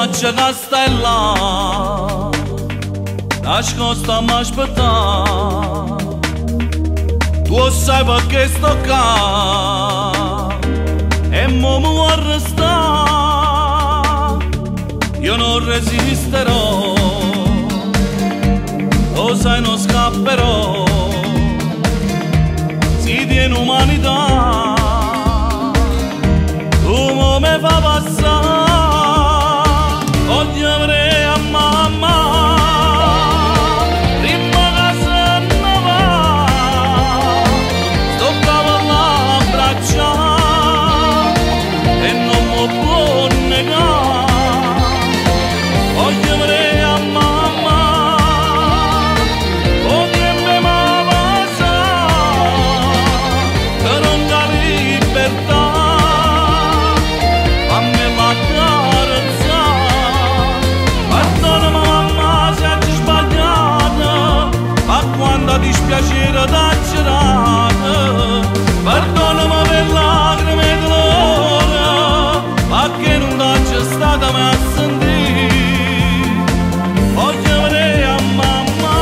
faccia che stai là, nascosta mi aspettare. Tu sai perché sto qua e mo mi vuoi restare. Io non resisterò, lo sai non scapperò. Si tiene umanità, tu mo me fa passare. Voglio avere a mamma, prima che se ne va, sto cavolo a abbracciare e non mi può negare. Voglio avere a mamma, come me ma passa, che non dà libertà. Dispiacere da girare, perdonami per lacrime e dolore, ma che non c'è stata mai a sentire. Voglio avere a mamma,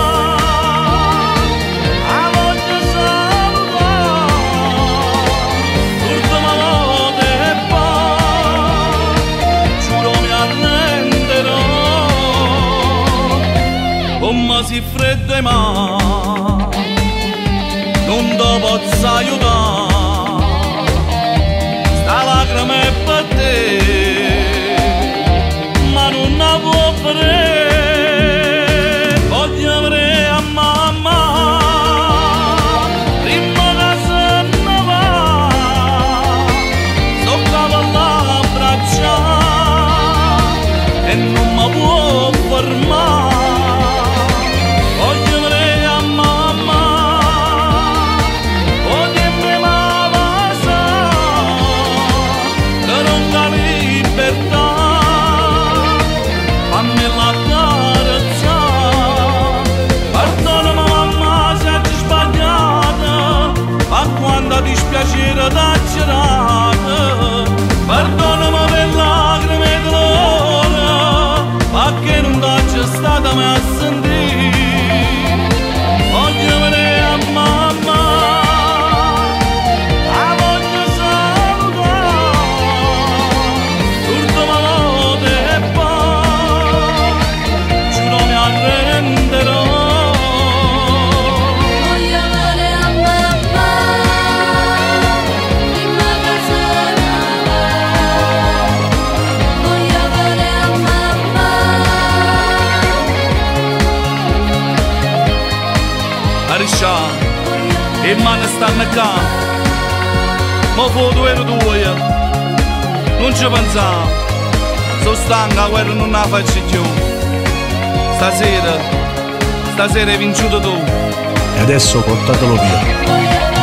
la voglio salutare, l'ultima volta e poi, giuro mi arrenderò, come si freddo e mai. Non ti posso aiutare, sta lacrima è per te, ma non la può prendere. Voglio avere a mamma, prima che se ne va, sto cavolo a abbracciare e non mi può fermare. Dispiacere da girare, perdonami per lacrime e dolore, ma che non c'è stata mai a sentire. Voglio avere a mamma, la voglio salutare, l'ultima volta e poi, giuro mi arrenderò. E mani stanno qua, ma foto ero due, non ci pensavo, sono stanca, la guerra non la faccio più. Stasera hai vinciuto tu. E adesso portatelo via.